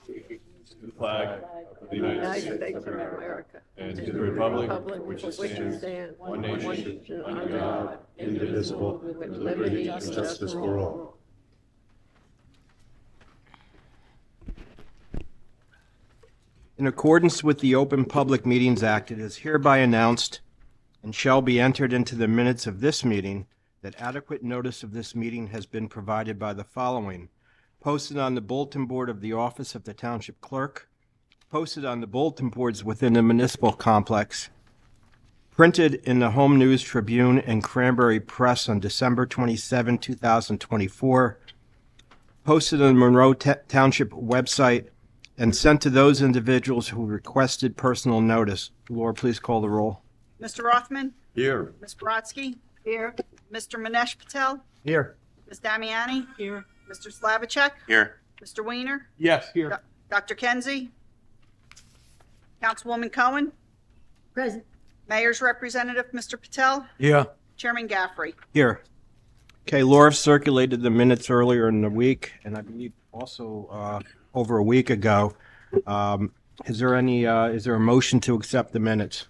the flag of the United States of America and to the republic for which it stands, one nation, under God, indivisible, with liberty and justice for all. In accordance with the Open Public Meetings Act, it is hereby announced and shall be entered into the minutes of this meeting that adequate notice of this meeting has been provided by the following: posted on the bulletin board of the office of the Township Clerk, posted on the bulletin boards within the municipal complex, printed in the Home News Tribune and Cranberry Press on December 27, 2024, posted on the Monroe Township website, and sent to those individuals who requested personal notice. Laura, please call the roll. Mr. Rothman? Here. Ms. Brodsky? Here. Mr. Manesh Patel? Here. Ms. Damiani? Here. Mr. Slavacek? Here. Mr. Weiner? Yes, here. Dr. Kenzie? Councilwoman Cohen? Present. Mayor's representative, Mr. Patel? Yeah. Chairman Gaffrey? Here. Okay, Laura circulated the minutes earlier in the week, and I believe also over a week ago. Is there a motion to accept the minutes?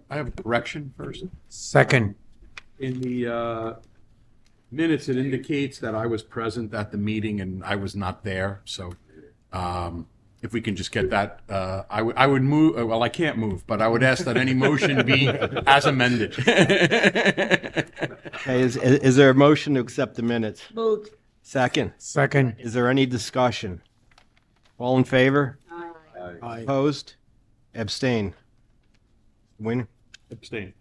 I have a correction first. Second. In the minutes, it indicates that I was present at the meeting and I was not there. So if we can just get that, I would move, well, I can't move, but I would ask that any motion be as amended. Okay, is there a motion to accept the minutes? Moved. Second. Second. Is there any discussion? All in favor? Aye. Opposed? Abstain? Win? Abstain.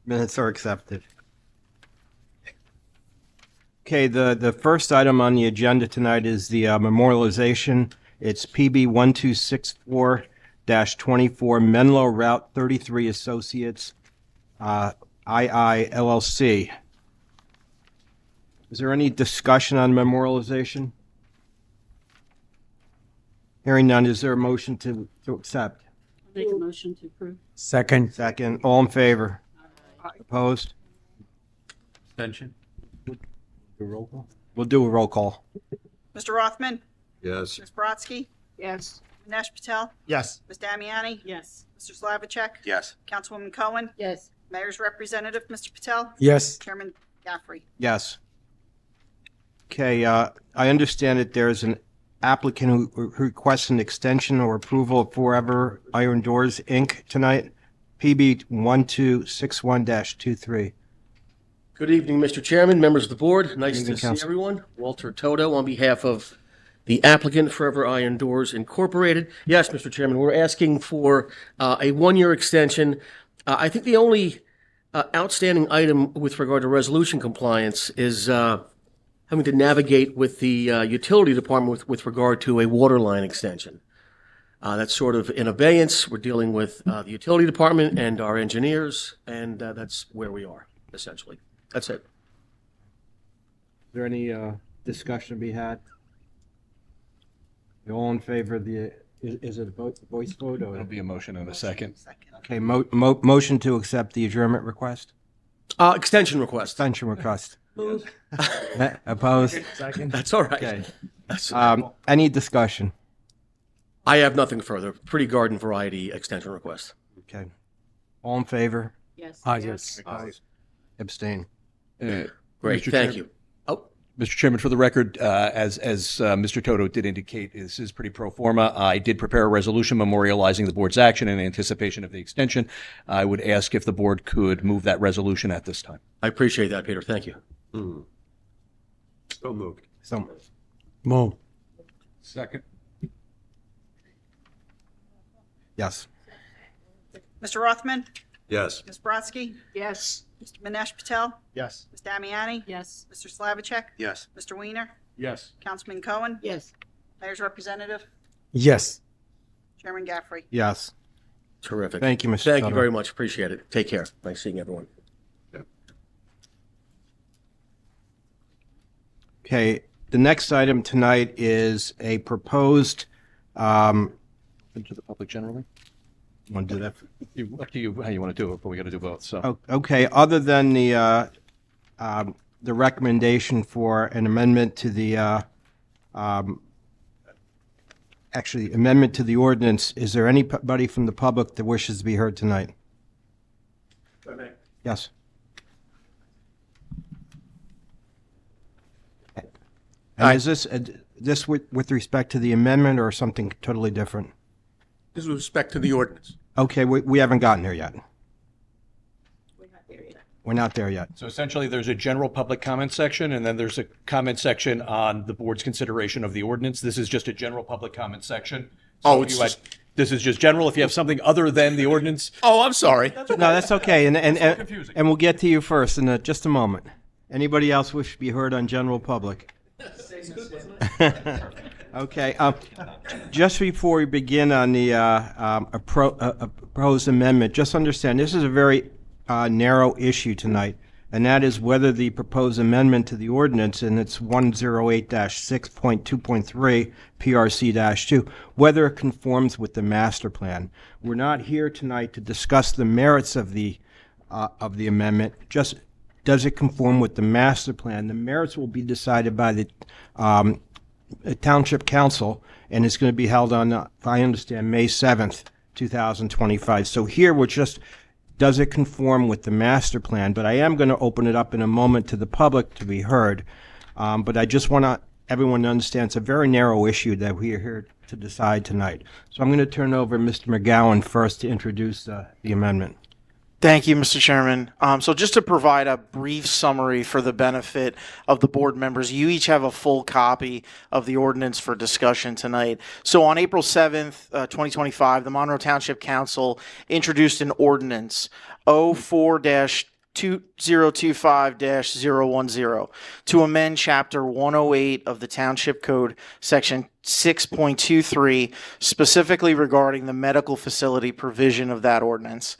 Minutes are accepted. Okay, the first item on the agenda tonight is the memorialization. It's PB 1264-24 Menlo Route 33 Associates, II LLC. Is there any discussion on memorialization? Hearing none, is there a motion to accept? Make a motion to approve. Second. Second, all in favor? Opposed? Abstention? Do a roll call? We'll do a roll call. Mr. Rothman? Yes. Ms. Brodsky? Yes. Manesh Patel? Yes. Ms. Damiani? Yes. Mr. Slavacek? Yes. Councilwoman Cohen? Yes. Mayor's representative, Mr. Patel? Yes. Chairman Gaffrey? Yes. Okay, I understand that there's an applicant who requests an extension or approval of Forever Iron Doors, Inc. tonight, PB 1261-23. Good evening, Mr. Chairman, members of the board. Nice evening, to see Council. everyone. Walter Toto on behalf of the applicant, Forever Iron Doors Incorporated. Yes, Mr. Chairman, we're asking for a one-year extension. I think the only outstanding item with regard to resolution compliance is having to navigate with the utility department with regard to a water line extension. That's sort of in abeyance. We're dealing with the utility department and our engineers, and that's where we are, essentially. That's it. Is there any discussion to be had? You all in favor of the, is it a voice vote or? It'll be a motion and a second. Okay, motion to accept the adjournment request? Extension request. Extension request. Opposed? That's all right. Okay. That's- Any discussion? I have nothing further. Pretty garden variety extension request. Okay. All in favor? Yes. Yes. Abstain. Great, Mr. thank Chairman. you. Oh, Mr. Chairman, for the record, as Mr. Toto did indicate, this is pretty pro forma. I did prepare a resolution memorializing the board's action in anticipation of the extension. I would ask if the board could move that resolution at this time. I appreciate that, Peter. Thank you. So moved. So, Move. Second. yes. Mr. Rothman? Yes. Ms. Brodsky? Yes. Mr. Manesh Patel? Yes. Ms. Damiani? Yes. Mr. Slavacek? Yes. Mr. Weiner? Yes. Councilman Cohen? Yes. Mayor's representative, Yes. Chairman Gaffrey? Yes. Terrific. Thank you, Mr. Thank you Toto. very much. Appreciate it. Take care. Nice seeing everyone. Okay, the next item tonight is a proposed, Into the public generally? want to do that? Up to you how you want to do it, but we got to do both, so. Okay, other than the recommendation for an amendment to the actually, amendment to the ordinance. Is there anybody from the public that wishes to be heard tonight? Yes. And is this with respect to the amendment or something totally different? This is with respect to the ordinance. Okay, we haven't gotten there yet. We're not there yet. So essentially, there's a general public comment section, and then there's a comment section on the board's consideration of the ordinance. This is just a general public comment section. Oh, So it's you had- just- This is just general. If you have something other than the ordinance, Oh, I'm sorry. No, that's okay, and confusing. we'll get to you first in just a moment. Anybody else wish to be heard on general public? Okay, just before we begin on the proposed amendment, just understand, this is a very narrow issue tonight, and that is whether the proposed amendment to the ordinance, and it's 108-6.2.3 PRC-2, whether it conforms with the master plan. We're not here tonight to discuss the merits of the amendment, just does it conform with the master plan? The merits will be decided by the Township Council, and it's going to be held on, if I understand, May 7th, 2025. So here we're just, does it conform with the master plan? But I am going to open it up in a moment to the public to be heard. But I just want everyone to understand it's a very narrow issue that we are here to decide tonight. So I'm going to turn over Mr. McGowan first to introduce the amendment. Thank you, Mr. Chairman. So just to provide a brief summary for the benefit of the board members, you each have a full copy of the ordinance for discussion tonight. So on April 7th, 2025, the Monroe Township Council introduced an ordinance 04-2025-010 to amend Chapter 108 of the Township Code, Section 6.23, specifically regarding the medical facility provision of that ordinance.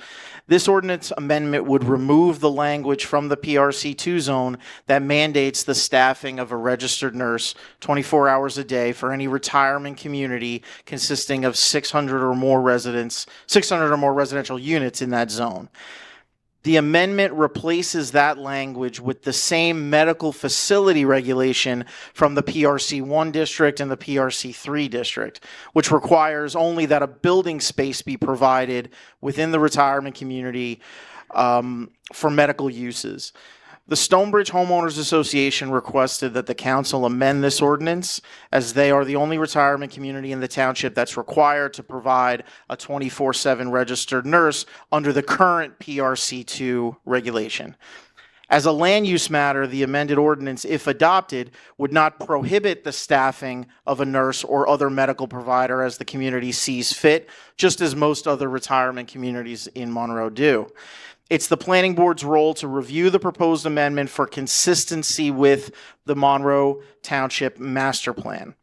This ordinance amendment would remove the language from the PRC2 zone that mandates the staffing of a registered nurse 24 hours a day for any retirement community consisting of 600 or more residential units in that zone. The amendment replaces that language with the same medical facility regulation from the PRC1 district and the PRC3 district, which requires only that a building space be provided within the retirement community for medical uses. The Stonebridge Homeowners Association requested that the council amend this ordinance, as they are the only retirement community in the township that's required to provide a 24/7 registered nurse under the current PRC2 regulation. As a land use matter, the amended ordinance, if adopted, would not prohibit the staffing of a nurse or other medical provider as the community sees fit, just as most other retirement communities in Monroe do. It's the planning board's role to review the proposed amendment for consistency with the Monroe Township Master Plan.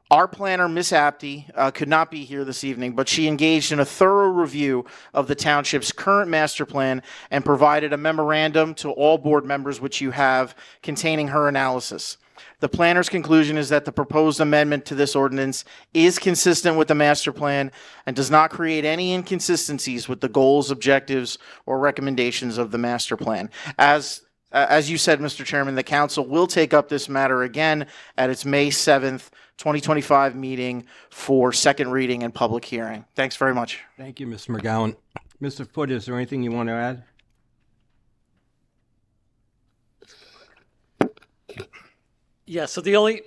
Our planner, Ms. Apty, could not be here this evening, but she engaged in a thorough review of the township's current master plan and provided a memorandum to all board members, which you have, containing her analysis. The planner's conclusion is that the proposed amendment to this ordinance is consistent with the master plan and does not create any inconsistencies with the goals, objectives, or recommendations of the master plan. As you said, Mr. Chairman, the council will take up this matter again at its May 7th, 2025 meeting for second reading and public hearing. Thanks very much. Thank you, Mr. McGowan. Mr. Foote, is there anything you want to add? Yeah, so the only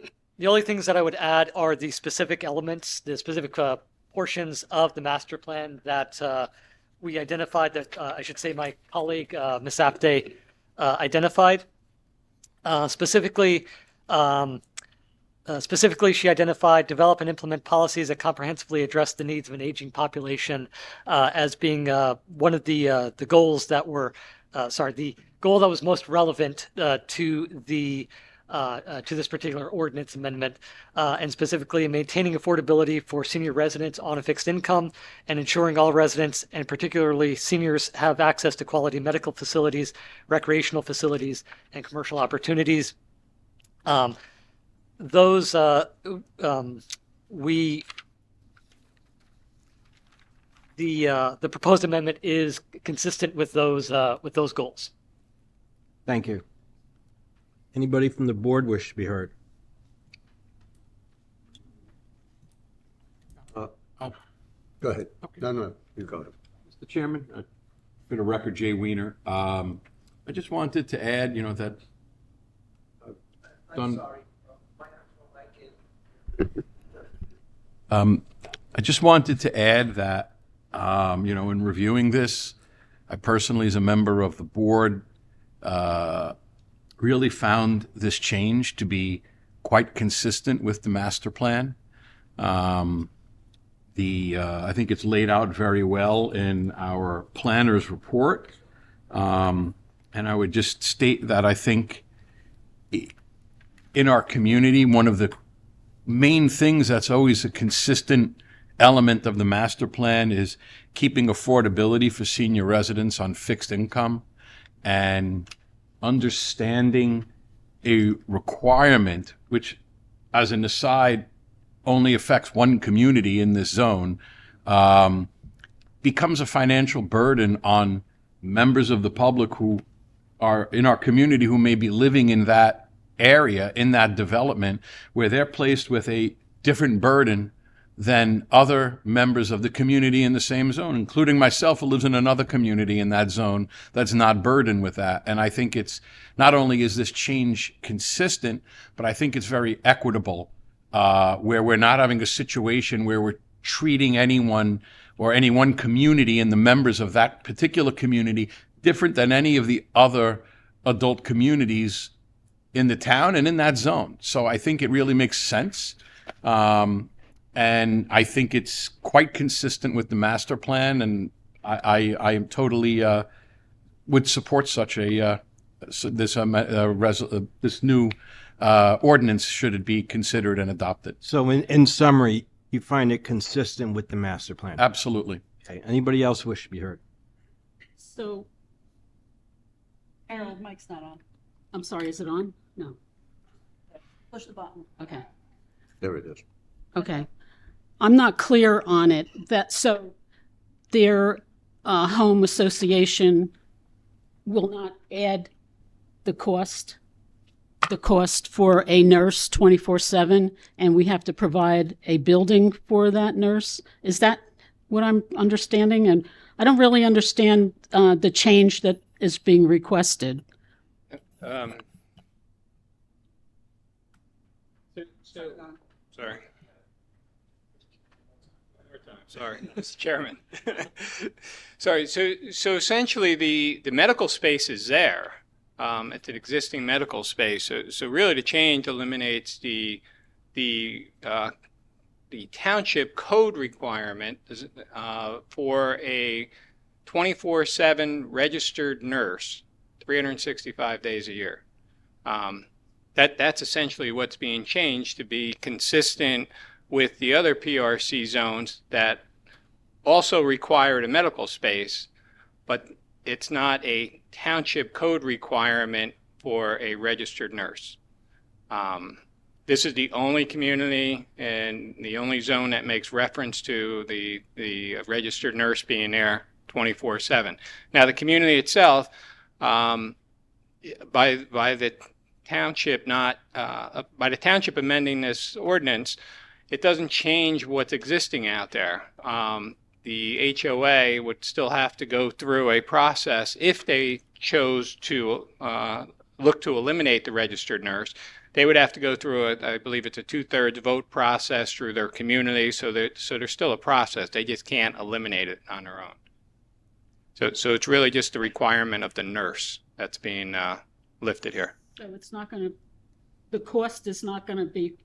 things that I would add are the specific elements, the specific portions of the master plan that we identified, that I should say my colleague, Ms. Apte, identified. Specifically, she identified develop and implement policies that comprehensively address the needs of an aging population as being one of the goals that were, the goal that was most relevant to this particular ordinance amendment, and specifically maintaining affordability for senior residents on a fixed income and ensuring all residents, and particularly seniors, have access to quality medical facilities, recreational facilities, and commercial opportunities. The proposed amendment is consistent with those goals. Thank you. Anybody from the board wish to be heard? Go ahead. No, you go. Mr. Chairman, for the record, Jay Weiner. I just wanted to add, that I've done. I just wanted to add that, in reviewing this, I personally, as a member of the board, really found this change to be quite consistent with the master plan. I think it's laid out very well in our planner's report. And I would just state that I think in our community, one of the main things that's always a consistent element of the master plan is keeping affordability for senior residents on fixed income and understanding a requirement, which, as an aside, only affects one community in this zone, becomes a financial burden on members of the public who are in our community who may be living in that area, in that development, where they're placed with a different burden than other members of the community in the same zone, including myself, who lives in another community in that zone that's not burdened with that. And I think it's, not only is this change consistent, but I think it's very equitable, where we're not having a situation where we're treating anyone or any one community and the members of that particular community different than any of the other adult communities in the town and in that zone. So I think it really makes sense. And I think it's quite consistent with the master plan, and I am totally would support such a this new ordinance should it be considered and adopted. So in summary, you find it consistent with the master plan? Absolutely. Okay. Anybody else wish to be heard? So, Aaron, mic's not on. I'm sorry, is it on? No. Push the button. Okay. There it is. Okay. I'm not clear on it. So their home association will not add the cost for a nurse 24/7, and we have to provide a building for that nurse. Is that what I'm understanding? And I don't really understand the change that is being requested. Sorry. Sorry, Mr. Chairman. Sorry, so essentially the medical space is there. It's an existing medical space. So really the change eliminates the township code requirement for a 24/7 registered nurse, 365 days a year. That's essentially what's being changed to be consistent with the other PRC zones that also required a medical space, but it's not a township code requirement for a registered nurse. This is the only community and the only zone that makes reference to the registered nurse being there 24/7. Now, the community itself, by the township amending this ordinance, it doesn't change what's existing out there. The HOA would still have to go through a process if they chose to look to eliminate the registered nurse. They would have to go through I believe it's a 2/3 vote process through their community. So there's still a process. They just can't eliminate it on their own. So it's really just the requirement of the nurse that's being lifted here. So it's not going to, the cost is not going to be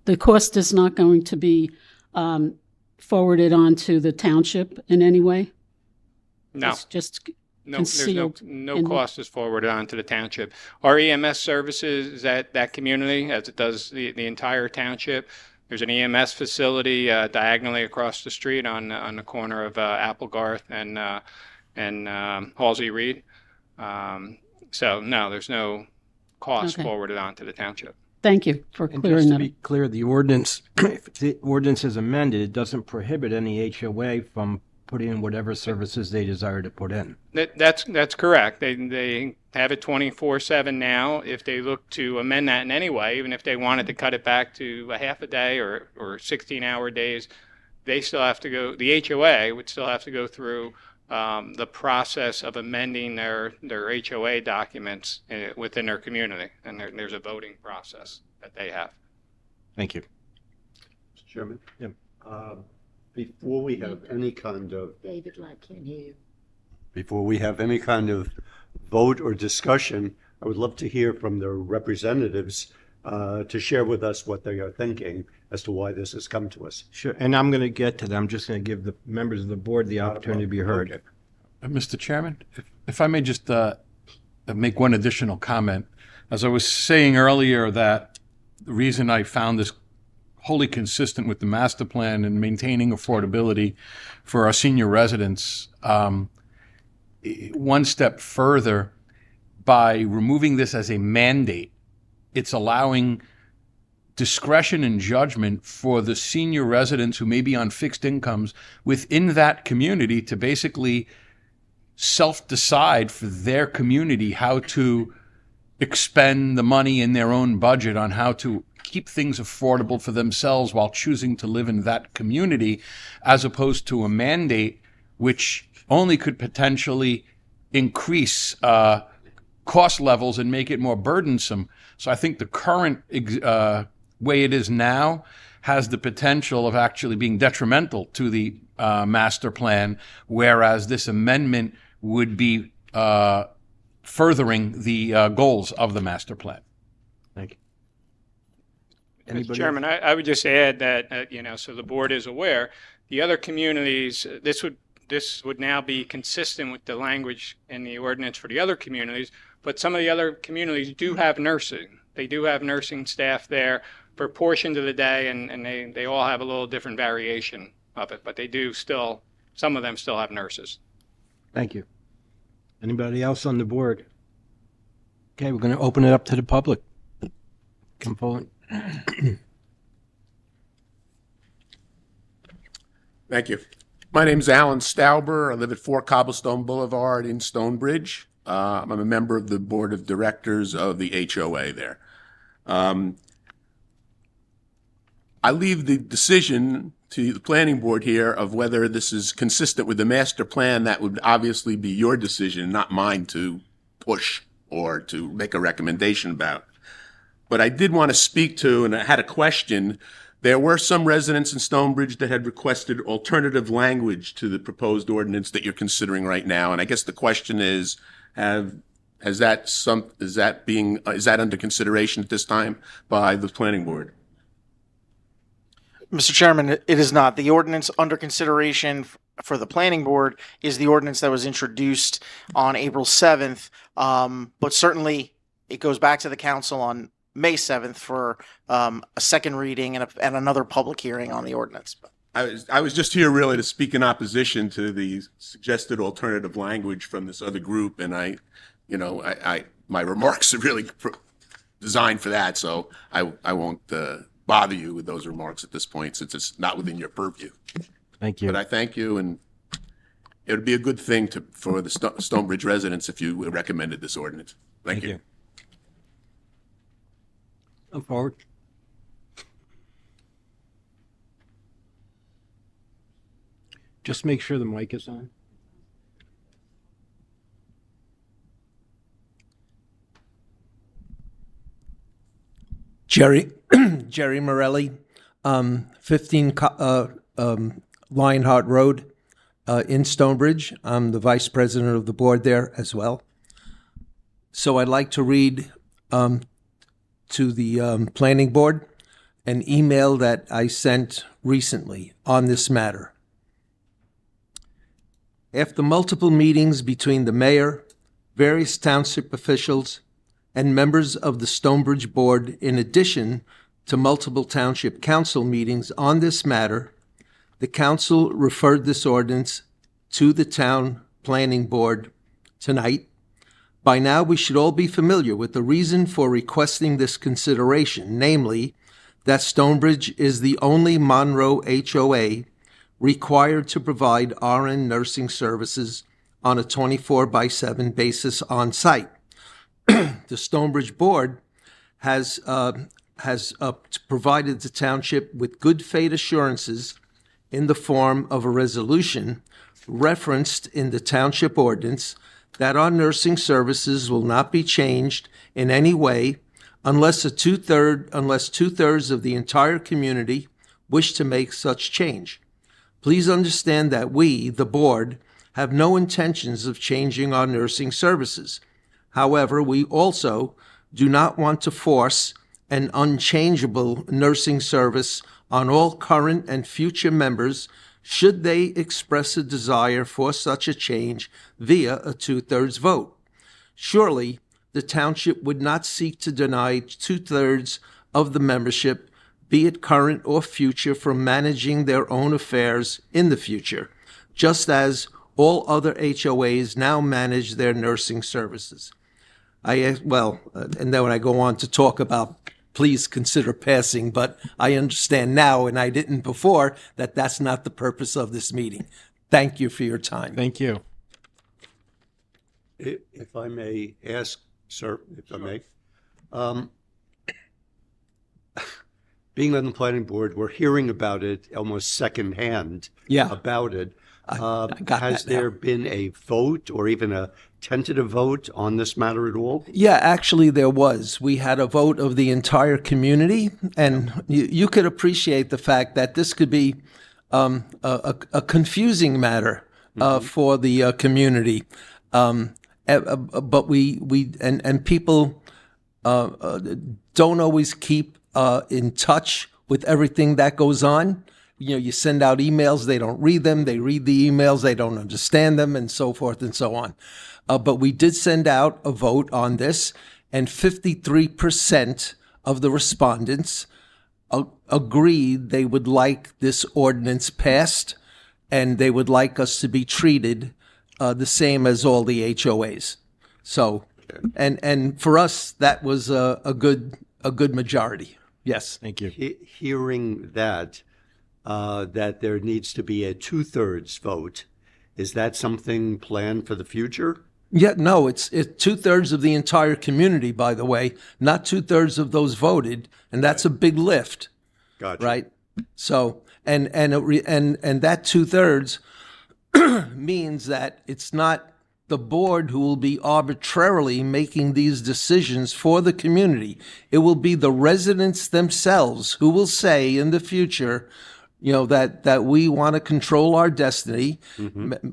the cost is not going to be forwarded on to the township in any way? No. It's just No, concealed there's no in- cost is forwarded on to the township. Our EMS services is at that community, as it does the entire township. There's an EMS facility diagonally across the street on the corner of Applegarth and Halsey Reed. So no, there's no cost Okay. forwarded on to the township. Thank you for And clearing just to that be up. clear, the ordinance, if the ordinance is amended, it doesn't prohibit any HOA from put in whatever services they desire to put in. That's correct. They have it 24/7 now. If they look to amend that in any way, even if they wanted to cut it back to a half a day or 16-hour days, they still have to go. The HOA would still have to go through the process of amending their HOA documents within their community, and there's a voting process that they have. Thank you. Mr. Chairman? Yeah. Before we have any kind of, David, I can't hear you. before we have any kind of vote or discussion, I would love to hear from the representatives to share with us what they are thinking as to why this has come to us. Sure, and I'm going to get to that. I'm just going to give the members of the board the opportunity to be heard. Okay. Mr. Chairman, if I may just make one additional comment. As I was saying earlier, that the reason I found this wholly consistent with the master plan and maintaining affordability for our senior residents, one step further, by removing this as a mandate, it's allowing discretion and judgment for the senior residents who may be on fixed incomes within that community to basically self-decide for their community how to expend the money in their own budget on how to keep things affordable for themselves while choosing to live in that community, as opposed to a mandate which only could potentially increase cost levels and make it more burdensome. So I think the current way it is now has the potential of actually being detrimental to the master plan, whereas this amendment would be furthering the goals of the master plan. Thank you. Mr. Anybody Chairman, I would just add that, so the board is aware, the other communities, this would now be consistent with the language in the ordinance for the other communities, but some of the other communities do have nursing. They do have nursing staff there for portions of the day, and they all have a little different variation of it, but they do still, some of them still have nurses. Thank you. Anybody else on the board? Okay, we're going to open it up to the public. Come forward. Thank you. My name's Alan Stauber. I live at 4 Cobblestone Boulevard in Stonebridge. I'm a member of the board of directors of the HOA there. I leave the decision to the planning board here of whether this is consistent with the master plan. That would obviously be your decision, not mine to push or to make a recommendation about. But I did want to speak to, and I had a question. There were some residents in Stonebridge that had requested alternative language to the proposed ordinance that you're considering right now. And I guess the question is, is that under consideration at this time by the planning board? Mr. Chairman, it is not. The ordinance under consideration for the planning board is the ordinance that was introduced on April 7th, but certainly it goes back to the council on May 7th for a second reading and another public hearing on the ordinance. I was just here really to speak in opposition to the suggested alternative language from this other group, and my remarks are really designed for that, so I won't bother you with those remarks at this point since it's not within your purview. Thank you. But I thank you, and it would be a good thing for the Stonebridge residents if you recommended this ordinance. Thank you. Come forward. Just make sure the mic is on. Jerry Morelli, 15 Lionheart Road in Stonebridge. I'm the vice president of the board there as well. So I'd like to read to the planning board an email that I sent recently on this matter. After multiple meetings between the mayor, various township officials, and members of the Stonebridge Board, in addition to multiple township council meetings on this matter, the council referred this ordinance to the town planning board tonight. By now, we should all be familiar with the reason for requesting this consideration, namely, that Stonebridge is the only Monroe HOA required to provide RN nursing services on a 24/7 basis on site. The Stonebridge Board has provided the township with good faith assurances in the form of a resolution referenced in the township ordinance that our nursing services will not be changed in any way unless two-thirds of the entire community wish to make such change. Please understand that we, the board, have no intentions of changing our nursing services. However, we also do not want to force an unchangeable nursing service on all current and future members should they express a desire for such a change via a two-thirds vote. Surely, the township would not seek to deny two-thirds of the membership, be it current or future, from managing their own affairs in the future, just as all other HOAs now manage their nursing services. And then when I go on to talk about please consider passing, but I understand now, and I didn't before, that that's not the purpose of this meeting. Thank you for your time. Thank you. If I may ask, sir, if I may. Being on the planning board, we're hearing about it almost secondhand. Yeah. About it. I got Has that now. there been a vote or even a tentative vote on this matter at all? Yeah, actually there was. We had a vote of the entire community, and you could appreciate the fact that this could be a confusing matter for the community. But we people don't always keep in touch with everything that goes on. You know, you send out emails, they don't read them. They read the emails, they don't understand them, and so forth and so on. But we did send out a vote on this, and 53% of the respondents agreed they would like this ordinance passed, and they would like us to be treated the same as all the HOAs. So, and for us, that was a good majority. Yes. Thank you. Hearing that, that there needs to be a two-thirds vote, is that something planned for the future? Yeah, no, it's two-thirds of the entire community, by the way, not two-thirds of those voted, and that's a big lift. Gotcha. Right? So, and that two-thirds means that it's not the board who will be arbitrarily making these decisions for the community. It will be the residents themselves who will say in the future, you know, that we want to control our destiny.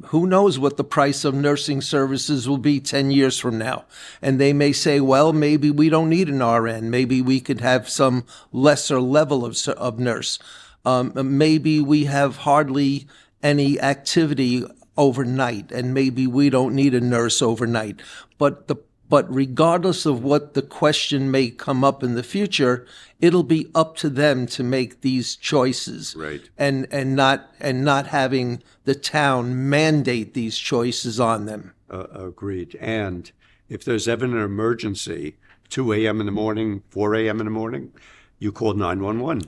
Who knows what the price of nursing services will be 10 years from now? And they may say, well, maybe we don't need an RN. Maybe we could have some lesser level of nurse. Maybe we have hardly any activity overnight, and maybe we don't need a nurse overnight. But regardless of what the question may come up in the future, it'll be up to them to make these choices. Right. And not having the town mandate these choices on them. Agreed. And if there's ever an emergency, 2 a.m. in the morning, 4 a.m. in the morning, you call 911.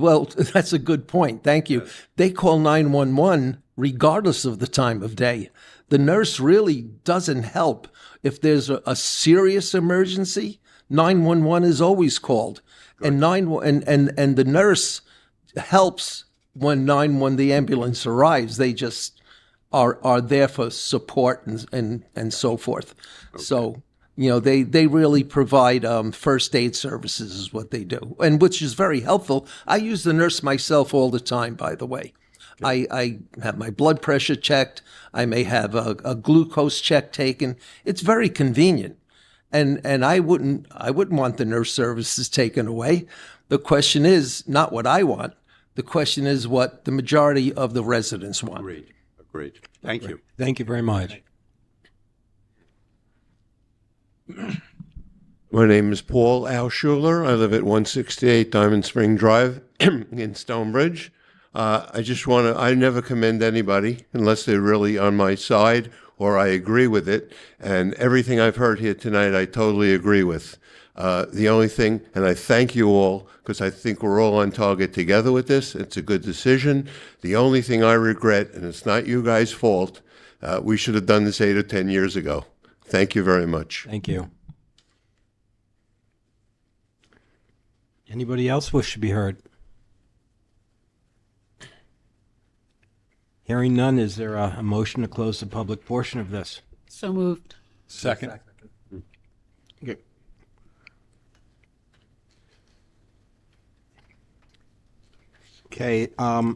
Well, that's a good point. Thank you. Yes. They call 911 regardless of the time of day. The nurse really doesn't help. If there's a serious emergency, 911 is always called. Right. And the nurse helps when the ambulance arrives. They just are there for support and so forth. Okay. So, you know, they really provide first aid services is what they do, and which is very helpful. I use the nurse myself all the time, by the way. Okay. I have my blood pressure checked. I may have a glucose check taken. It's very convenient. And I wouldn't want the nurse services taken away. The question is not what I want. The question is what the majority of the residents want. Agreed. Thank you. Thank you very much. My name is Paul Al Schuler. I live at 168 Diamond Spring Drive in Stonebridge. I never commend anybody unless they're really on my side or I agree with it. And everything I've heard here tonight, I totally agree with. The only thing, and I thank you all, because I think we're all on target together with this. It's a good decision. The only thing I regret, and it's not you guys' fault, we should have done this 8 or 10 years ago. Thank you very much. Thank you. Anybody else wish to be heard? Hearing none, is there a motion to close the public portion of this? So moved. Second. Okay, I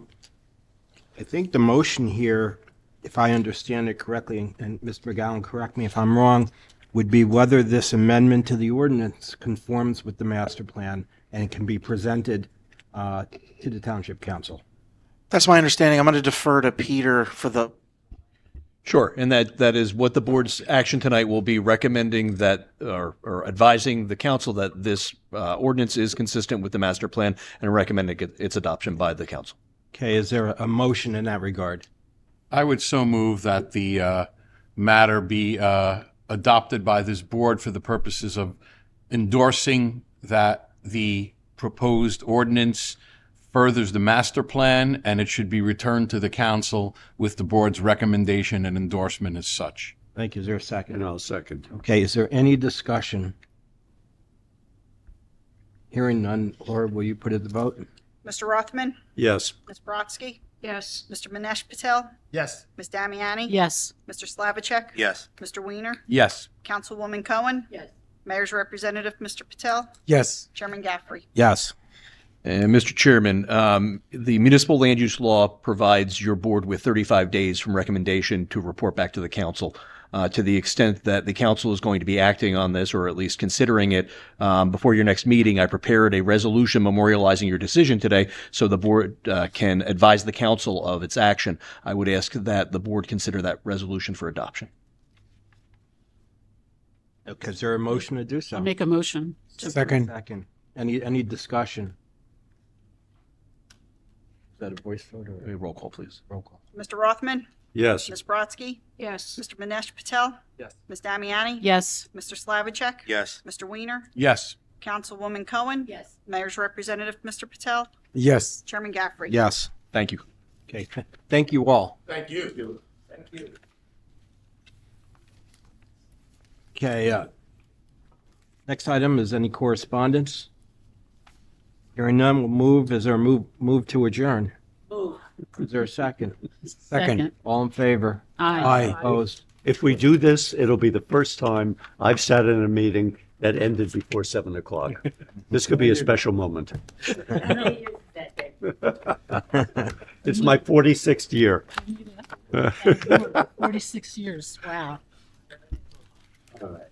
think the motion here, if I understand it correctly, and Mr. McGowan, correct me if I'm wrong, would be whether this amendment to the ordinance conforms with the master plan and can be presented to the Township Council. That's my understanding. I'm going to defer to Peter for the. Sure, and that is what the board's action tonight will be, recommending that, or advising the council that this ordinance is consistent with the master plan and recommending its adoption by the council. Okay, is there a motion in that regard? I would so move that the matter be adopted by this board for the purposes of endorsing that the proposed ordinance furthers the master plan, and it should be returned to the council with the board's recommendation and endorsement as such. Thank you. Is there a second? And I'll second. Okay, is there any discussion? Hearing none, Laura, will you put it to the vote? Mr. Rothman? Yes. Ms. Brodsky? Yes. Mr. Manesh Patel? Yes. Ms. Damiani? Yes. Mr. Slavacek? Yes. Mr. Weiner? Yes. Councilwoman Cohen? Yes. Mayor's Representative, Mr. Patel? Yes. Chairman Gaffrey? Yes. And Mr. Chairman, the municipal land use law provides your board with 35 days from recommendation to report back to the council. To the extent that the council is going to be acting on this, or at least considering it, before your next meeting, I prepared a resolution memorializing your decision today so the board can advise the council of its action. I would ask that the board consider that resolution for adoption. Okay, is there a motion to do so? I'll make a motion. Second. Second. Any discussion? Is that a voice vote or A roll call, please. roll call? Mr. Rothman? Yes. Ms. Brodsky? Yes. Mr. Manesh Patel? Yes. Ms. Damiani? Yes. Mr. Slavacek? Yes. Mr. Weiner? Yes. Councilwoman Cohen? Yes. Mayor's Representative, Mr. Patel? Yes. Chairman Gaffrey? Yes. Thank you. Okay, thank you all. Thank you. Thank you. Okay, next item is any correspondence? Hearing none, we'll move. Is there a move to adjourn? Move. Is there a second? Second. All in favor? Aye. Aye. Opposed? If we do this, it'll be the first time I've sat in a meeting that ended before 7 o'clock. This could be a special moment. It's my 46th year. 46 years. Wow. All right.